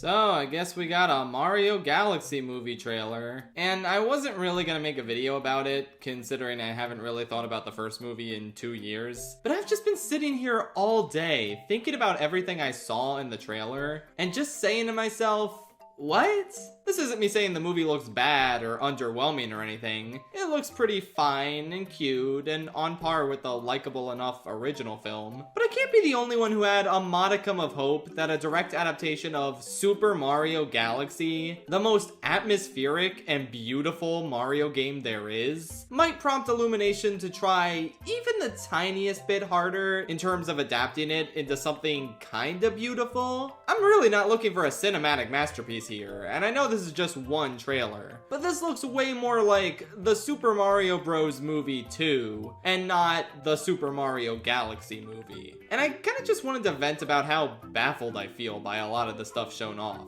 So, I guess we got a Mario Galaxy movie trailer. And I wasn't really gonna make a video about it, considering I haven't really thought about the first movie in 2 years. But I've just been sitting here all day, thinking about everything I saw in the trailer, and just saying to myself, what? This isn't me saying the movie looks bad or underwhelming or anything. It looks pretty fine and cute and on par with the likable enough original film. But I can't be the only one who had a modicum of hope that a direct adaptation of Super Mario Galaxy, the most atmospheric and beautiful Mario game there is, might prompt Illumination to try even the tiniest bit harder in terms of adapting it into something kinda beautiful. I'm really not looking for a cinematic masterpiece here, and I know this is just one trailer, but this looks way more like the Super Mario Bros. Movie 2 and not the Super Mario Galaxy movie. And I kinda just wanted to vent about how baffled I feel by a lot of the stuff shown off.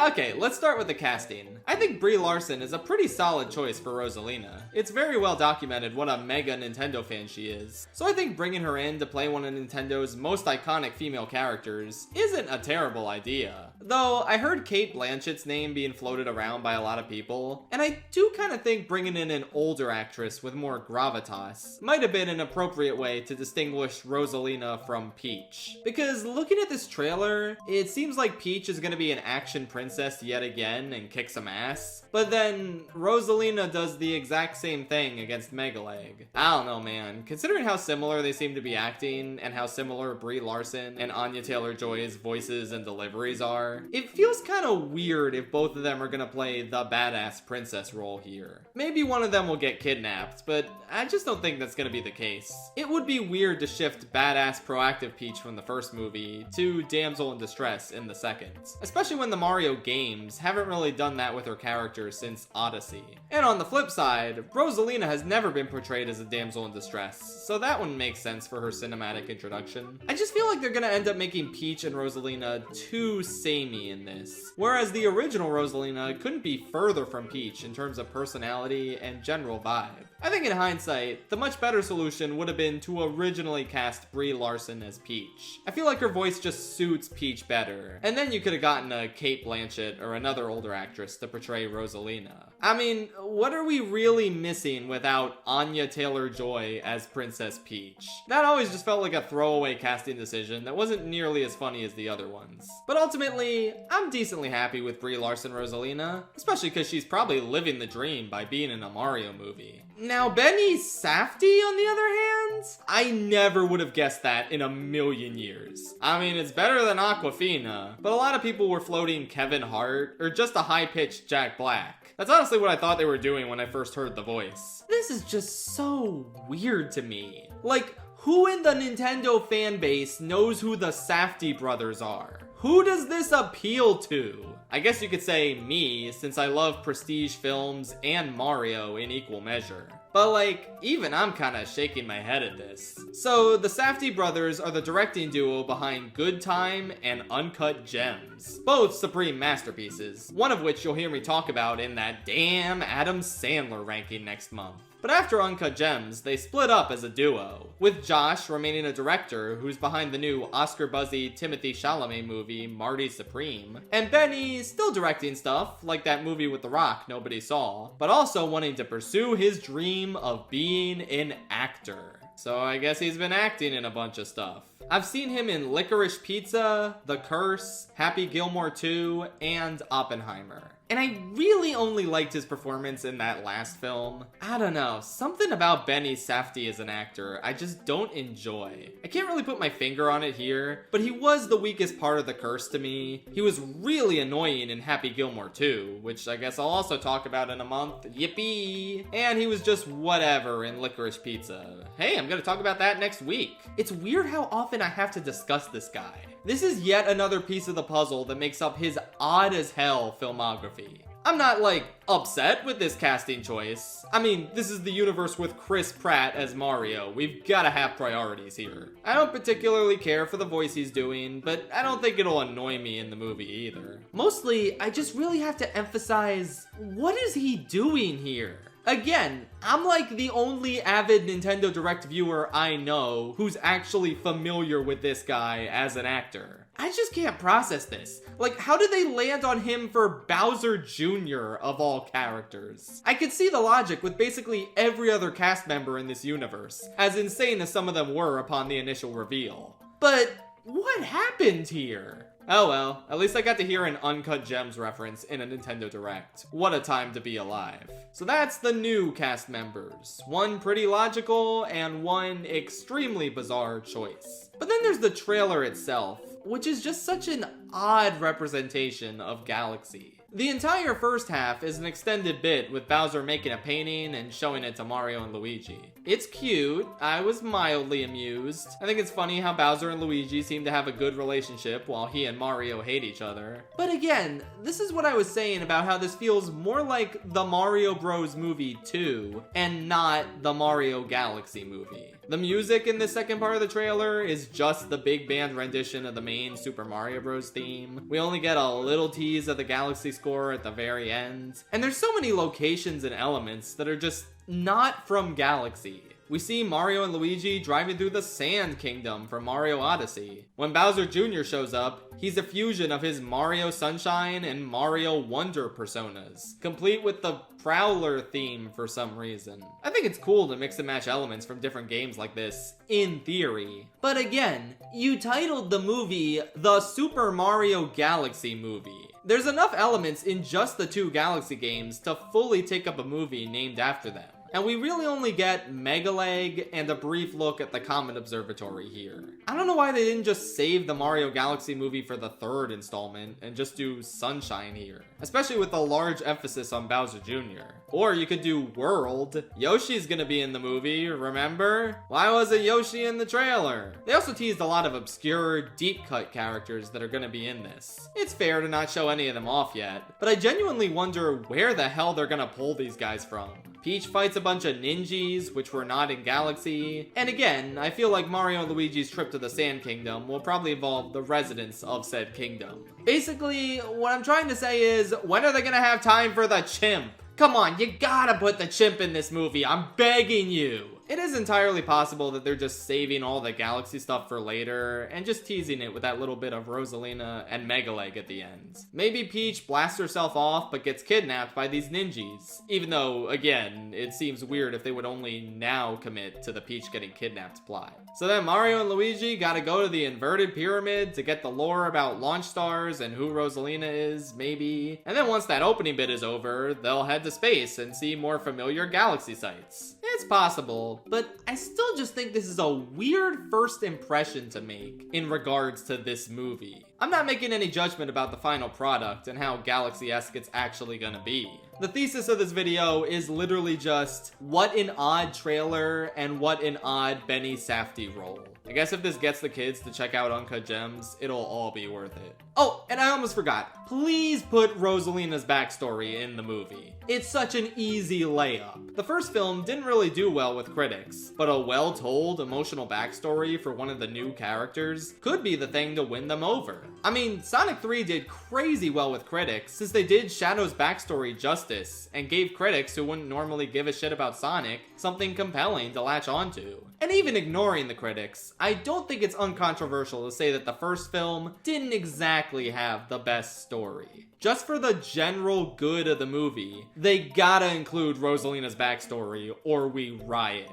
Okay, let's start with the casting. I think Brie Larson is a pretty solid choice for Rosalina. It's very well documented what a mega Nintendo fan she is, so I think bringing her in to play one of Nintendo's most iconic female characters isn't a terrible idea. Though, I heard Cate Blanchett's name being floated around by a lot of people, and I do kind of think bringing in an older actress with more gravitas might have been an appropriate way to distinguish Rosalina from Peach. Because looking at this trailer, it seems like Peach is going to be an action princess yet again and kick some ass, but then Rosalina does the exact same thing against Megaleg. I don't know, man. Considering how similar they seem to be acting and how similar Brie Larson and Anya Taylor-Joy's voices and deliveries are, it feels kind of weird if both of them are gonna play the badass princess role here. Maybe one of them will get kidnapped, but I just don't think that's gonna be the case. It would be weird to shift badass proactive Peach from the first movie to damsel in distress in the second, especially when the Mario games haven't really done that with her character since Odyssey. And on the flip side, Rosalina has never been portrayed as a damsel in distress, so that one makes sense for her cinematic introduction. I just feel like they're gonna end up making Peach and Rosalina too samey in this, whereas the original Rosalina couldn't be further from Peach in terms of personality and general vibe. I think in hindsight, the much better solution would have been to originally cast Brie Larson as Peach. I feel like her voice just suits Peach better, and then you could have gotten a Cate Blanchett or another older actress to portray Rosalina. I mean, what are we really missing without Anya Taylor-Joy as Princess Peach? That always just felt like a throwaway casting decision that wasn't nearly as funny as the other ones. But ultimately, I'm decently happy with Brie Larson Rosalina, especially because she's probably living the dream by being in a Mario movie. Now, Benny Safdie, on the other hand, I never would have guessed that in a million years. I mean, it's better than Awkwafina, but a lot of people were floating Kevin Hart or just a high-pitched Jack Black. That's honestly what I thought they were doing when I first heard the voice. This is just so weird to me. Like, who in the Nintendo fan base knows who the Safdie brothers are? Who does this appeal to? I guess you could say me, since I love prestige films and Mario in equal measure. But like, even I'm kinda shaking my head at this. So, the Safdie brothers are the directing duo behind Good Time and Uncut Gems. Both supreme masterpieces, one of which you'll hear me talk about in that damn Adam Sandler ranking next month. But after Uncut Gems, they split up as a duo, with Josh remaining a director who's behind the new Oscar-buzzy Timothée Chalamet movie Marty Supreme, and Benny still directing stuff, like that movie with The Rock nobody saw, but also wanting to pursue his dream of being an actor. So I guess he's been acting in a bunch of stuff. I've seen him in Licorice Pizza, The Curse, Happy Gilmore 2, and Oppenheimer. And I really only liked his performance in that last film. I don't know, something about Benny Safdie as an actor I just don't enjoy. I can't really put my finger on it here, but he was the weakest part of The Curse to me. He was really annoying in Happy Gilmore 2, which I guess I'll also talk about in a month. Yippee! And he was just whatever in Licorice Pizza. Hey, I'm gonna talk about that next week. It's weird how often I have to discuss this guy. This is yet another piece of the puzzle that makes up his odd as hell filmography. I'm not, like, upset with this casting choice. I mean, this is the universe with Chris Pratt as Mario. We've gotta have priorities here. I don't particularly care for the voice he's doing, but I don't think it'll annoy me in the movie either. Mostly, I just really have to emphasize, what is he doing here? Again, I'm like the only avid Nintendo Direct viewer I know who's actually familiar with this guy as an actor. I just can't process this. Like, how did they land on him for Bowser Jr. of all characters? I could see the logic with basically every other cast member in this universe, as insane as some of them were upon the initial reveal. But what happened here? Oh well, at least I got to hear an Uncut Gems reference in a Nintendo Direct. What a time to be alive. So that's the new cast members. One pretty logical and one extremely bizarre choice. But then there's the trailer itself, which is just such an odd representation of Galaxy. The entire first half is an extended bit with Bowser making a painting and showing it to Mario and Luigi. It's cute. I was mildly amused. I think it's funny how Bowser and Luigi seem to have a good relationship while he and Mario hate each other. But again, this is what I was saying about how this feels more like the Mario Bros. Movie 2 and not the Mario Galaxy movie. The music in the second part of the trailer is just the big band rendition of the main Super Mario Bros. Theme. We only get a little tease of the Galaxy score at the very end. And there's so many locations and elements that are just not from Galaxy. We see Mario and Luigi driving through the Sand Kingdom from Mario Odyssey. When Bowser Jr. shows up, he's a fusion of his Mario Sunshine and Mario Wonder personas, complete with the Prowler theme for some reason. I think it's cool to mix and match elements from different games like this, in theory. But again, you titled the movie The Super Mario Galaxy Movie. There's enough elements in just the two Galaxy games to fully take up a movie named after them. And we really only get Megaleg and a brief look at the Comet Observatory here. I don't know why they didn't just save the Mario Galaxy movie for the third installment and just do Sunshine here, especially with a large emphasis on Bowser Jr. Or you could do World. Yoshi's gonna be in the movie, remember? Why wasn't Yoshi in the trailer? They also teased a lot of obscure, deep-cut characters that are gonna be in this. It's fair to not show any of them off yet, but I genuinely wonder where the hell they're gonna pull these guys from. Peach fights a bunch of ninjas, which were not in Galaxy. And again, I feel like Mario and Luigi's trip to the Sand Kingdom will probably involve the residents of said kingdom. Basically, what I'm trying to say is, when are they gonna have time for the chimp? Come on, you gotta put the chimp in this movie, I'm begging you! It is entirely possible that they're just saving all the Galaxy stuff for later, and just teasing it with that little bit of Rosalina and Megaleg at the end. Maybe Peach blasts herself off, but gets kidnapped by these ninjas. Even though, again, it seems weird if they would only now commit to the Peach getting kidnapped plot. So then Mario and Luigi gotta go to the inverted pyramid to get the lore about launch stars and who Rosalina is, maybe. And then once that opening bit is over, they'll head to space and see more familiar Galaxy sites. It's possible, but I still just think this is a weird first impression to make in regards to this movie. I'm not making any judgment about the final product and how Galaxy-esque it's actually gonna be. The thesis of this video is literally just, what an odd trailer and what an odd Benny Safdie role. I guess if this gets the kids to check out Uncut Gems, it'll all be worth it. Oh, and I almost forgot. Please put Rosalina's backstory in the movie. It's such an easy layup. The first film didn't really do well with critics, but a well-told emotional backstory for one of the new characters could be the thing to win them over. I mean, Sonic 3 did crazy well with critics since they did Shadow's backstory justice and gave critics who wouldn't normally give a shit about Sonic something compelling to latch onto. And even ignoring the critics, I don't think it's uncontroversial to say that the first film didn't exactly have the best story. Just for the general good of the movie, they gotta include Rosalina's backstory or we riot.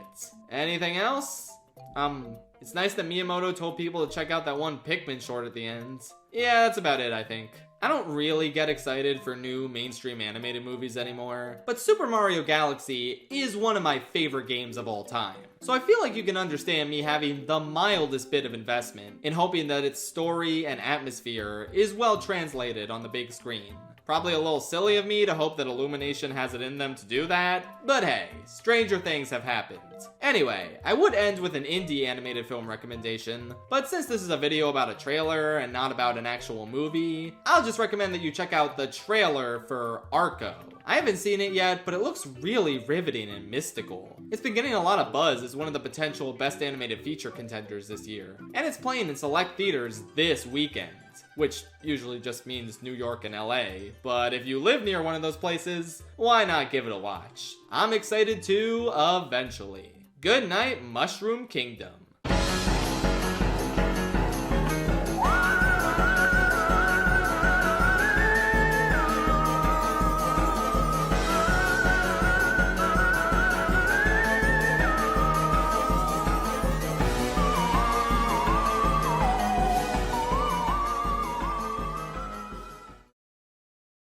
Anything else? It's nice that Miyamoto told people to check out that one Pikmin short at the end. Yeah, that's about it, I think. I don't really get excited for new mainstream animated movies anymore, but Super Mario Galaxy is one of my favorite games of all time. So I feel like you can understand me having the mildest bit of investment in hoping that its story and atmosphere is well translated on the big screen. Probably a little silly of me to hope that Illumination has it in them to do that, but hey, stranger things have happened. Anyway, I would end with an indie animated film recommendation, but since this is a video about a trailer and not about an actual movie, I'll just recommend that you check out the trailer for Arco. I haven't seen it yet, but it looks really riveting and mystical. It's been getting a lot of buzz as one of the potential best animated feature contenders this year, and it's playing in select theaters this weekend. Which usually just means New York and LA, but if you live near one of those places, why not give it a watch? I'm excited to eventually. Good night, Mushroom Kingdom.